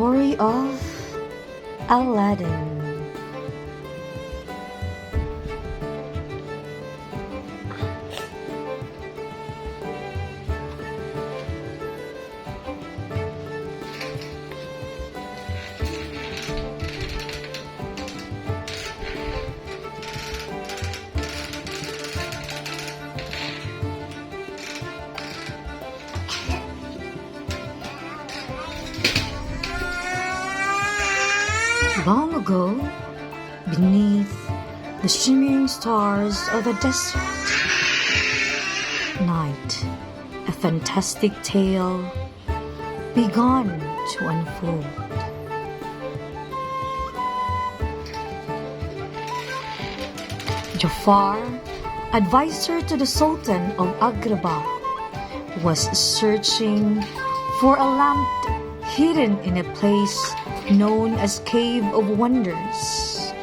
Story of Aladdin. Long ago, beneath the shimmering stars of a desert night, a fantastic tale began to unfold. Jafar, advisor to the Sultan of Agrabah, was searching for a lamp hidden in a place known as Cave of Wonders.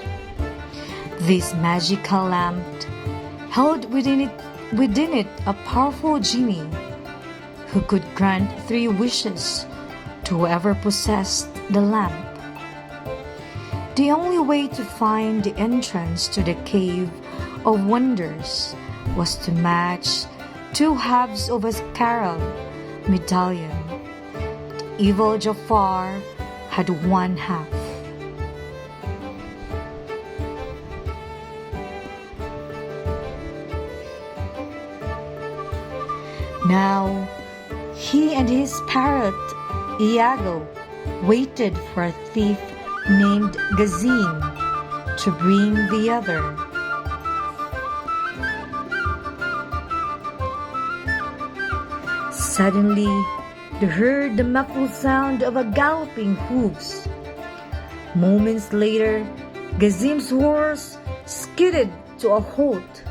This magical lamp held within it a powerful genie who could grant 3 wishes to whoever possessed the lamp. The only way to find the entrance to the Cave of Wonders was to match 2 halves of a scarab medallion. The evil Jafar had 1 half. Now, he and his parrot, Iago, waited for a thief named Gazim to bring the other. Suddenly, they heard the muffled sound of a galloping hooves. Moments later, Gazim's horse skidded to a halt.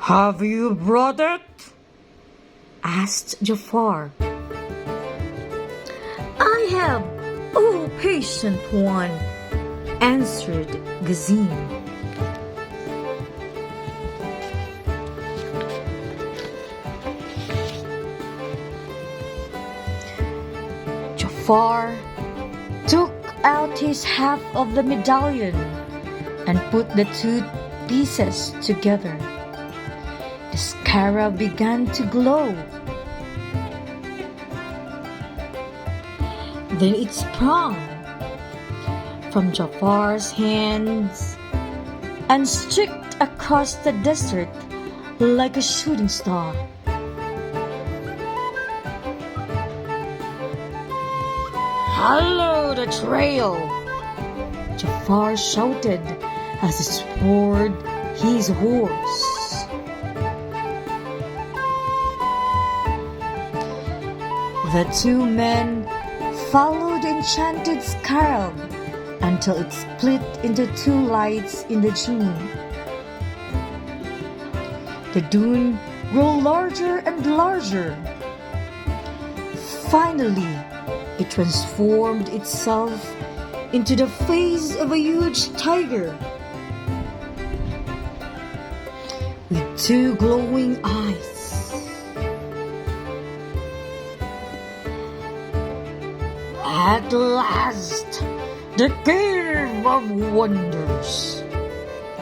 "Have you brought it?" asked Jafar. "I have, O patient one," answered Gazim. Jafar took out his half of the medallion and put the 2 pieces together. The scarab began to glow. Then it sprung from Jafar's hands and streaked across the desert like a shooting star. "Follow the trail!" Jafar shouted as he spurred his horse. The 2 men followed the enchanted scarab until it split into 2 lights in the dune. The dune grew larger and larger. Finally, it transformed itself into the face of a huge tiger with 2 glowing eyes. "At last, the Cave of Wonders!"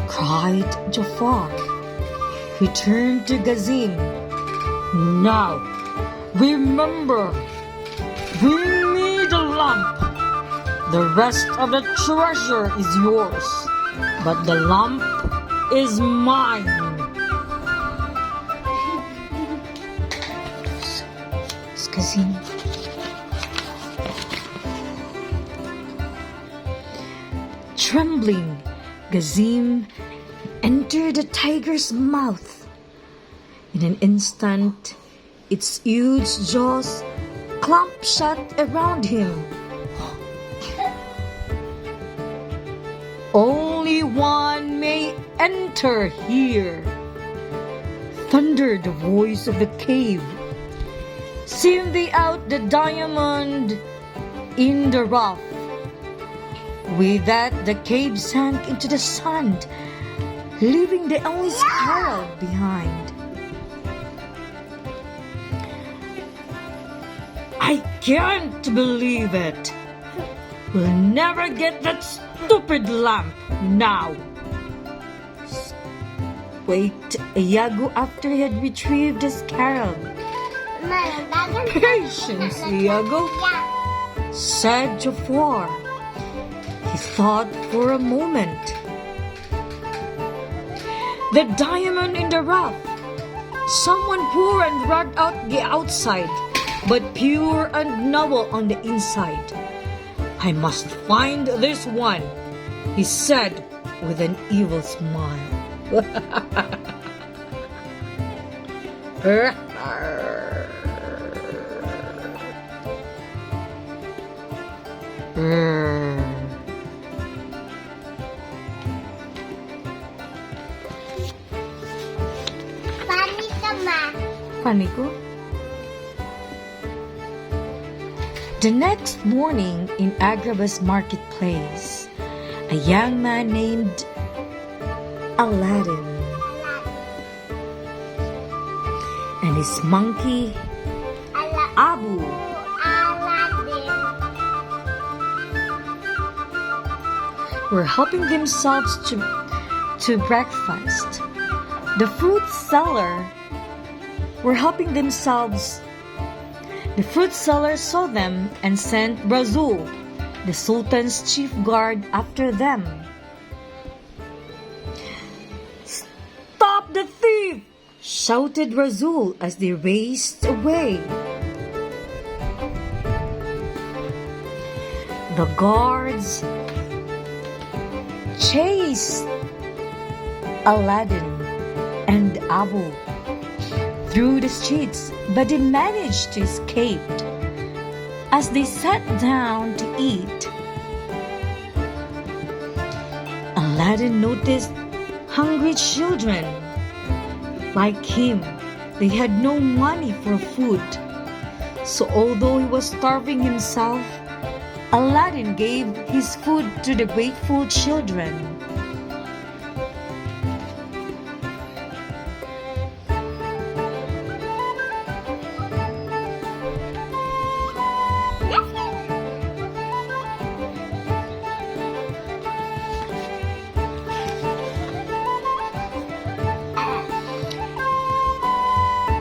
cried Jafar. He turned to Gazim. "Now, remember, bring me the lamp. The rest of the treasure is yours, but the lamp is mine." Gazim. Trembling, Gazim entered the tiger's mouth. In an instant, its huge jaws clamped shut around him. "Only one may enter here," thundered the voice of the cave. "Send thee out the diamond in the rough." With that, the cave sank into the sand, leaving the only scarab behind. I can't believe it. We'll never get that stupid lamp now. Wait, Iago after he had retrieved his carol. Patience, Iago, Said Jafar. He thought for a moment. the diamond in the rough. Someone poor and rugged out the outside, but pure and noble on the inside. I must find this one, he said with an evil smile. Funny ko? The next morning in Agrabah's marketplace, a young man named Aladdin and his monkey Abu were helping themselves to breakfast. The fruit seller saw them and sent Razul, the Sultan's chief guard, after them. Stop the thief! Shouted Razul as they raced away. The guards chased Aladdin and Abu through the streets, but they managed to escape. As they sat down to eat, Aladdin noticed hungry children. Like him, they had no money for food. So although he was starving himself, Aladdin gave his food to the grateful children.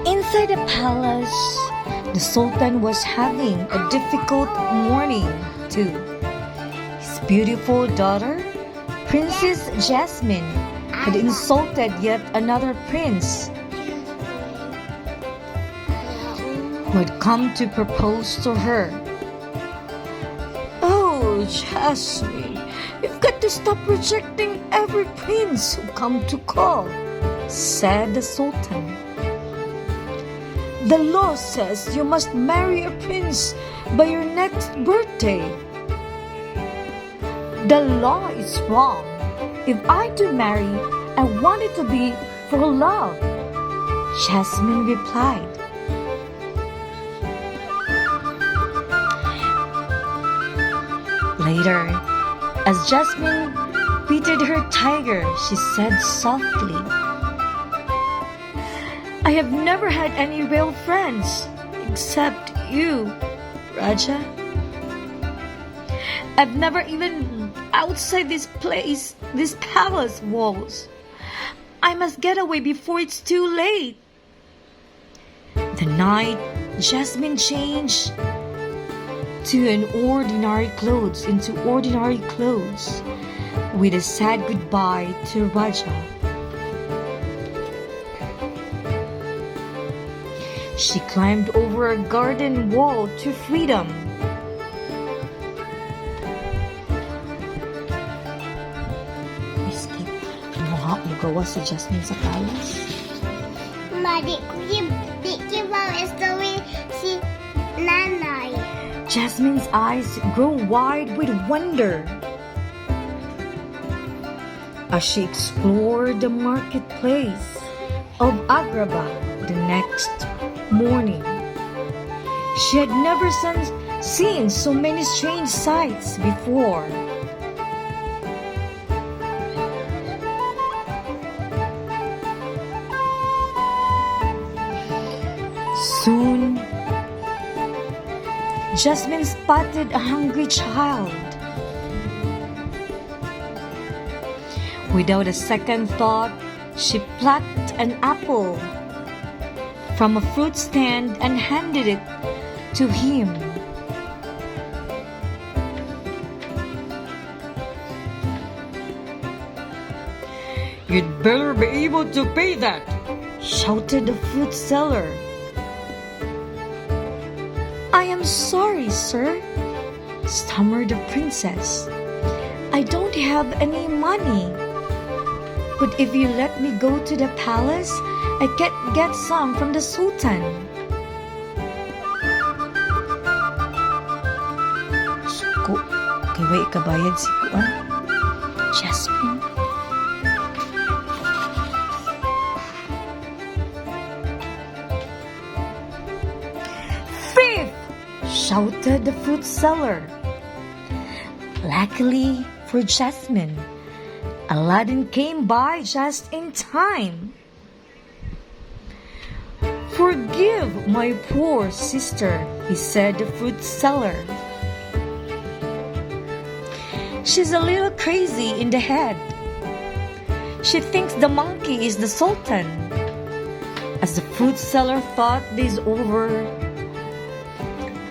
Inside the palace, the Sultan was having a difficult morning too. His beautiful daughter, Princess Jasmine, had insulted yet another prince who had come to propose to her. Oh, Jasmine, you've got to stop rejecting every prince who come to call, said the Sultan. The law says you must marry a prince by your next birthday. The law is wrong. If I do marry, I want it to be for love, Jasmine replied. Later, as Jasmine petted her tiger, she said softly, I have never had any real friends except you, Raja. I've never even outside this palace walls. I must get away before it's too late. The night, Jasmine changed into ordinary clothes with a sad goodbye to Raja. She climbed over a garden wall to freedom. Miski, magawa si Jasmine sa palace. Di ba si nanay? Jasmine's eyes grow wide with wonder as she explored the marketplace of Agrabah the next morning. She had never seen so many strange sights before. Soon, Jasmine spotted a hungry child. Without a second thought, she plucked an apple from a fruit stand and handed it to him. You'd better be able to pay that, shouted the fruit seller. I am sorry, sir, stammered the princess. I don't have any money. But if you let me go to the palace, I can get some from the sultan. Suko, kay way ikabayad si Kuan. Jasmine. thief! Shouted the fruit seller. Luckily for Jasmine, Aladdin came by just in time. Forgive my poor sister, he said to the fruit seller. She's a little crazy in the head. She thinks the monkey is the sultan. As the fruit seller thought this over,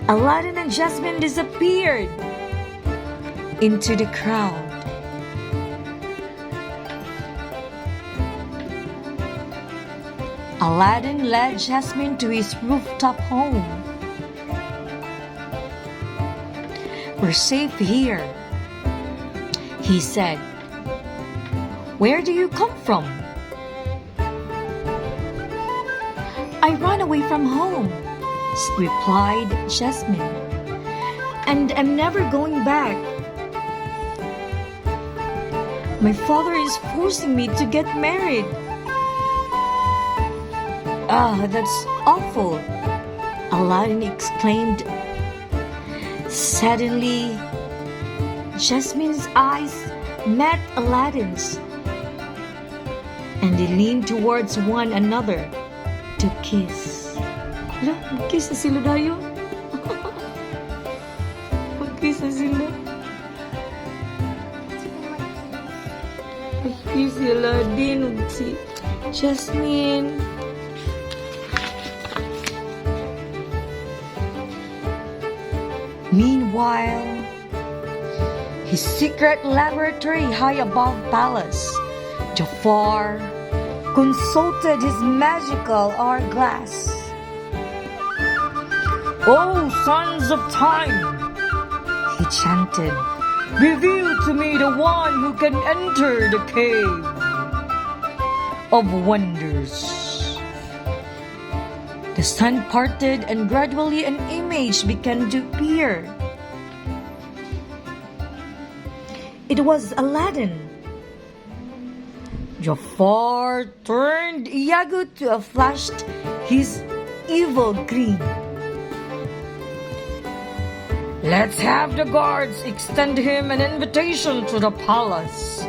Aladdin and Jasmine disappeared into the crowd. Aladdin led Jasmine to his rooftop home. We're safe here, he said. Where do you come from? I ran away from home, replied Jasmine, and I'm never going back. My father is forcing me to get married. Ah, that's awful, Aladdin exclaimed. Suddenly, Jasmine's eyes met Aladdin's, and they leaned towards one another to kiss. Hala, mag-kiss na sila dayo. Mag-kiss na sila. Mag-kiss si Aladdin ug si Jasmine. Meanwhile, his secret laboratory high above palace, Jafar consulted his magical hourglass. Oh, sons of time, He chanted. reveal to me the one who can enter the cave of wonders. The sun parted and gradually an image began to appear. It was Aladdin. Jafar turned Iago to a flashed his evil grin. Let's have the guards extend him an invitation to the palace,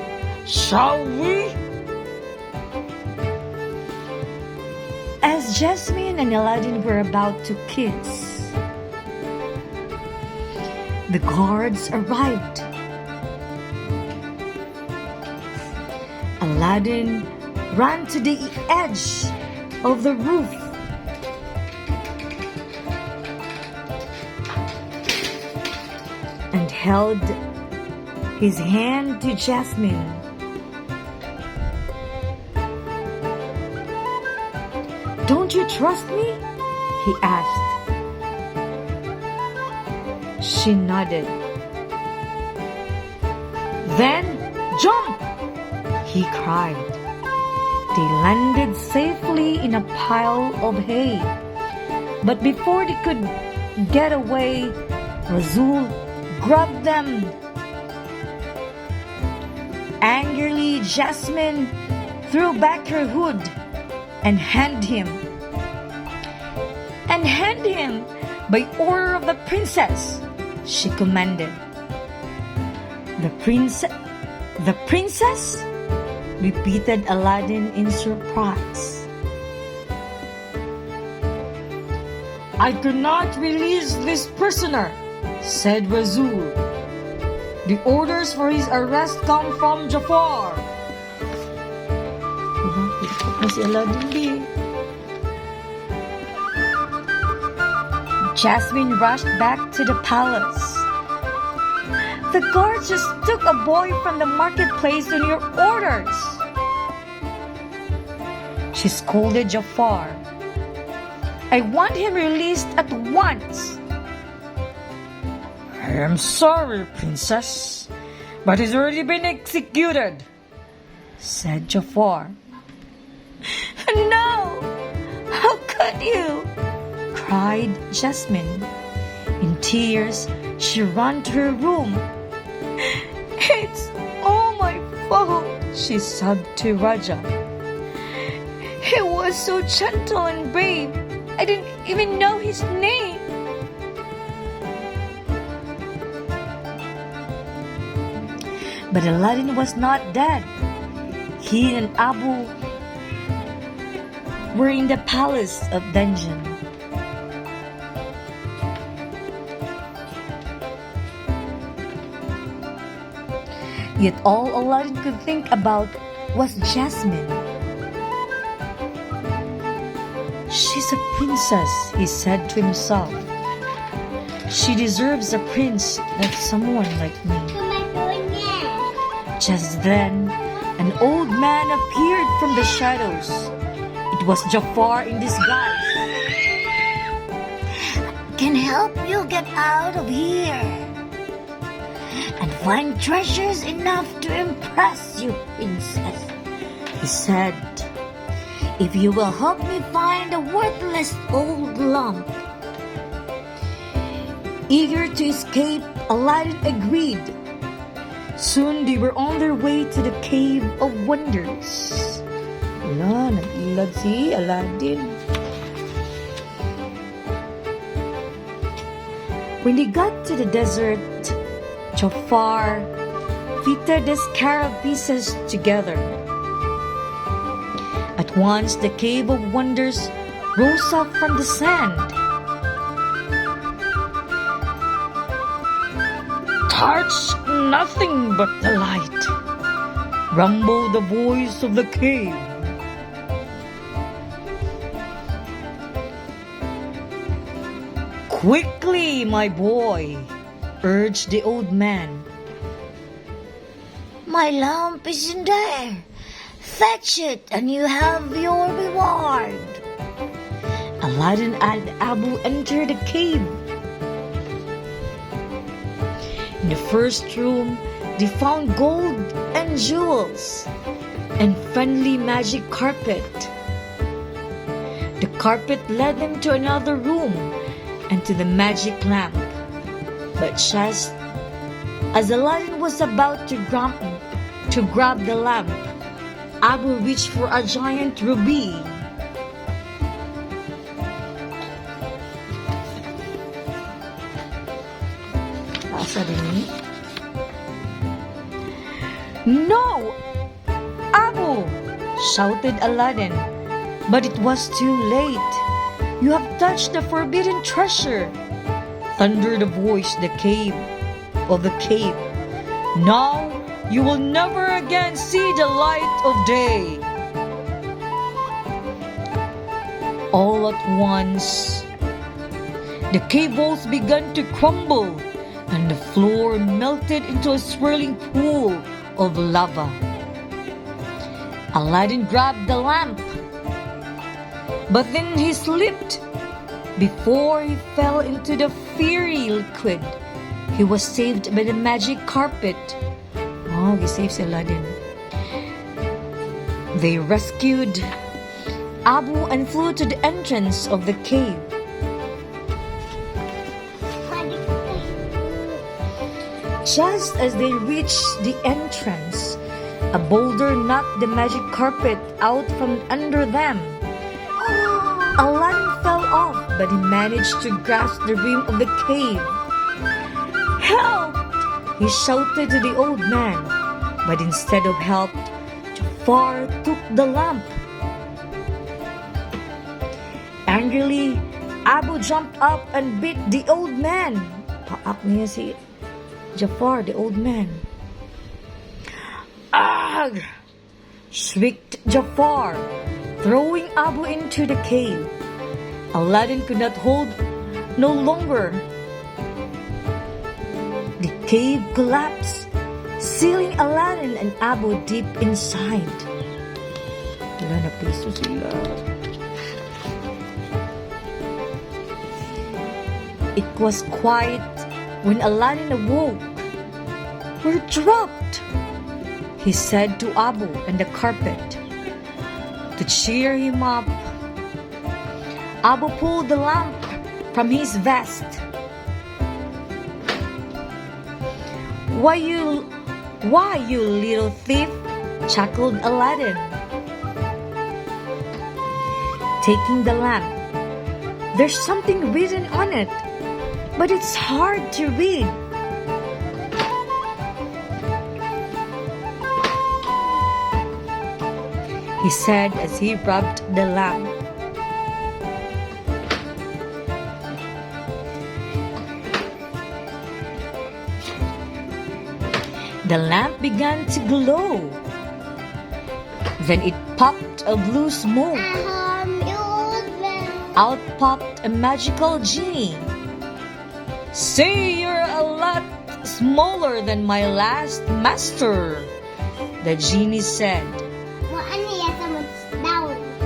shall we? As Jasmine and Aladdin were about to kiss, the guards arrived. Aladdin ran to the edge of the roof. And held his hand to Jasmine. Don't you trust me? He asked. She nodded. Then jump! He cried. They landed safely in a pile of hay. But before they could get away, Razul grabbed them. Angrily, Jasmine threw back her hood and hand him. By order of the princess, she commanded. The princess? Repeated Aladdin in surprise. I cannot release this prisoner, said Razul. The orders for his arrest come from Jafar. Si Aladdin. Jasmine rushed back to the palace. The guards just took a boy from the marketplace on your orders. She scolded Jafar. I want him released at once. I am sorry, princess, but he's already been executed, said Jafar. No! How could you? Cried Jasmine. In tears, she ran to her room. It's all my fault, she sobbed to Raja. He was so gentle and brave. I didn't even know his name. But Aladdin was not dead. He and Abu were in the palace of dungeon. Yet all Aladdin could think about was Jasmine. She's a princess, he said to himself. She deserves a prince like someone like me. Just then, an old man appeared from the shadows. It was Jafar in disguise. Can help you get out of here and find treasures enough to impress you, princess, he said. If you will help me find a worthless old lamp. Eager to escape, Aladdin agreed. Soon they were on their way to the Cave of Wonders. Wala, nag-ilag si Aladdin. When they got to the desert, Jafar fitted the scarab pieces together. At once, the Cave of Wonders rose up from the sand. Touch nothing but the light, rumbled the voice of the cave. Quickly, my boy, urged the old man. My lamp is in there. Fetch it and you have your reward. Aladdin and Abu entered the cave. In the first room, they found gold and jewels and friendly magic carpet. The carpet led them to another room and to the magic lamp. But just as Aladdin was about to grab the lamp, Abu reached for a giant ruby. No! Abu! Shouted Aladdin. But it was too late. You have touched the forbidden treasure. Thundered a voice of the cave. Now you will never again see the light of day. All at once, the cave walls began to crumble and the floor melted into a swirling pool of lava. Aladdin grabbed the lamp, but then he slipped. Before he fell into the fiery liquid, he was saved by the magic carpet. Oh, he saved Aladdin. They rescued Abu and flew to the entrance of the cave. Just as they reached the entrance, a boulder knocked the magic carpet out from under them. Aladdin fell off, but he managed to grasp the rim of the cave. Help! He shouted to the old man, but instead of help, Jafar took the lamp. Angrily, Abu jumped up and beat the old man. Paak niya si Jafar, the old man. Ugh! Shrieked Jafar, throwing Abu into the cave. Aladdin could not hold no longer. The cave collapsed, sealing Aladdin and Abu deep inside. Wala na piso sila. It was quiet when Aladdin awoke. "We're trapped," he said to Abu and the carpet. To cheer him up, Abu pulled the lamp from his vest. Why, you little thief?" chuckled Aladdin. Taking the lamp, "There's something written on it, but it's hard to read." He said as he rubbed the lamp. The lamp began to glow. Then it popped a blue smoke. Out popped a magical genie. "Say you're a lot smaller than my last master," the genie said.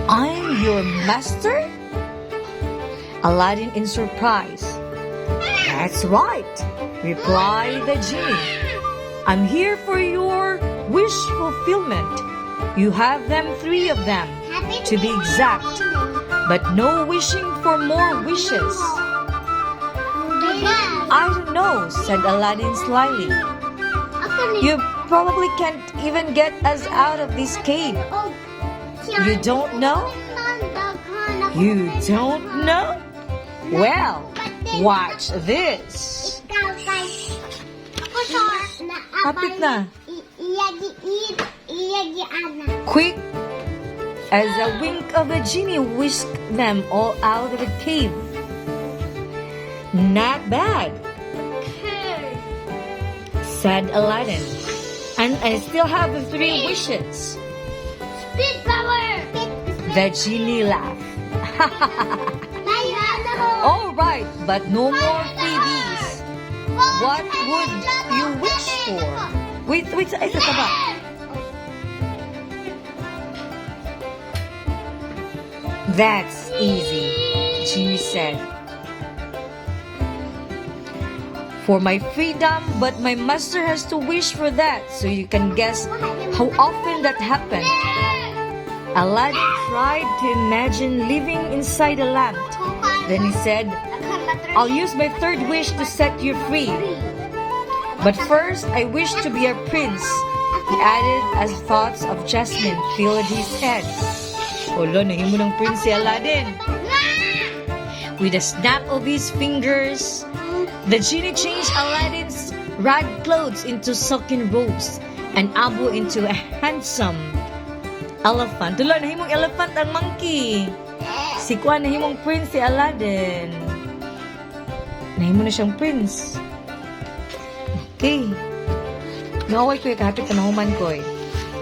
"I'm your master?" Aladdin in surprise. "That's right," replied the genie. "I'm here for your wish fulfillment. You have them, 3 of them, to be exact, but no wishing for more wishes." "I don't know," said Aladdin slyly. "You probably can't even get us out of this cave." "You don't know? You don't know? Well, watch this." Kapit na. Quick as a wink of a genie whisked them all out of the cave. "Not bad," said Aladdin. "And I still have the 3 wishes." Speed power! The genie laughed. "All right, but no more freebies. What would you wish for?" Wait, ay, ito ba? "That's easy," Genie said. "For my freedom, but my master has to wish for that, so you can guess how often that happened." Aladdin tried to imagine living inside a lamp. Then he said, "I'll use my 3rd wish to set you free. But first, I wish to be a prince," he added as thoughts of Jasmine filled his head. Olo, nahimo ng prince si Aladdin. With a snap of his fingers, the genie changed Aladdin's ragged clothes into silken robes and Abu into a handsome elephant. Tulo, nahimong elephant ang monkey. Si Kwan, nahimong prince si Aladdin. Nahimo na siyang prince. Okay. Naaway ko yung kahapit na nahuman ko eh.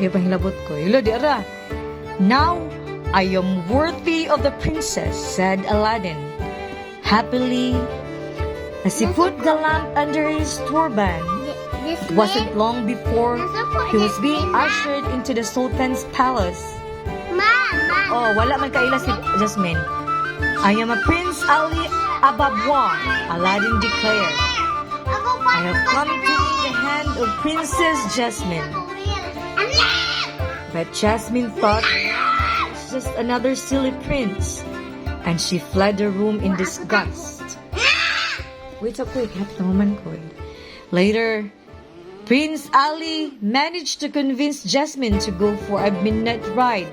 Yung panghilabot ko. Yulo, di ara. "Now, I am worthy of the princess," said Aladdin. Happily, as he put the lamp under his turban, it wasn't long before he was being ushered into the Sultan's palace. Mama! Oh, wala man kaila si Jasmine. "I am a Prince Ali Ababwa," Aladdin declared. "I have come to win the hand of Princess Jasmine." But Jasmine thought it was just another silly prince, and she fled the room in disgust. Wait so quick, have the moment ko. Later, Prince Ali managed to convince Jasmine to go for a midnight ride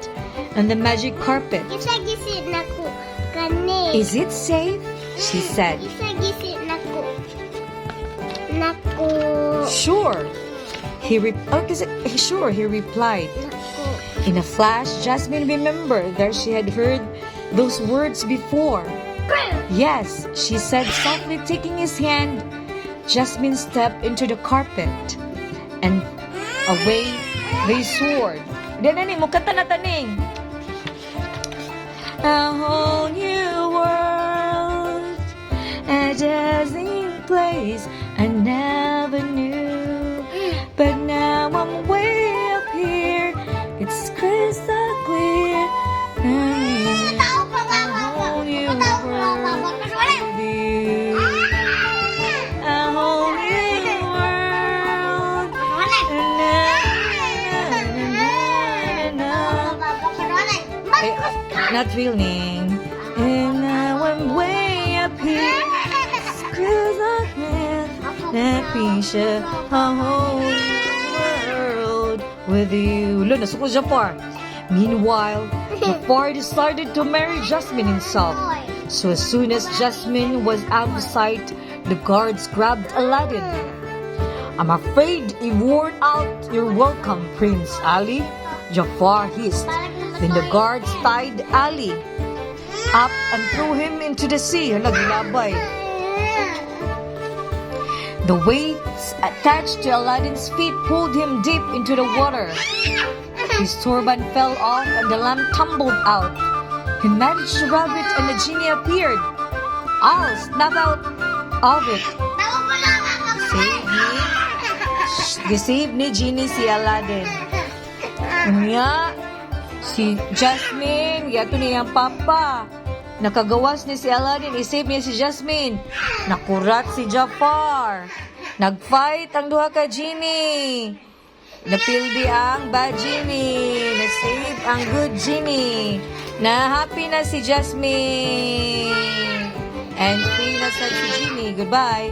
on the magic carpet. Isa-gisit na ko. Kani. "Is it safe?" she said. Isa-gisit na ko. Nako. Sure. He replied. Nako. In a flash, Jasmine remembered that she had heard those words before. Yes, she said softly, taking his hand. Jasmine stepped into the carpet, and away they soared. Dinaning, mukata na taning. A whole new world, a dazzling place I never knew. But now I'm way up here, it's crystal clear. A whole new world with you. A whole new world. Eh, not feeling. And now I'm way up here. Screws up here. That picture, a whole world with you. Look, nasuko Jafar. Meanwhile, Jafar decided to marry Jasmine himself. So as soon as Jasmine was out of sight, the guards grabbed Aladdin. I'm afraid you've worn out your welcome, Prince Ali, Jafar hissed. Then the guards tied Ali up and threw him into the sea. Hala, gilabay. The weights attached to Aladdin's feet pulled him deep into the water. His turban fell off and the lamp tumbled out. He managed to grab it and the genie appeared. I'll snap out of it. Save me. Gisave ni Genie si Aladdin. Unya, si Jasmine, yato niyang papa. Nakagawas ni si Aladdin, isave niya si Jasmine. Nakurat si Jafar. Nagfight ang duha ka Genie. Napildi ang bad Genie. Nasave ang good Genie. Na happy na si Jasmine. And free na sa si Genie. Goodbye.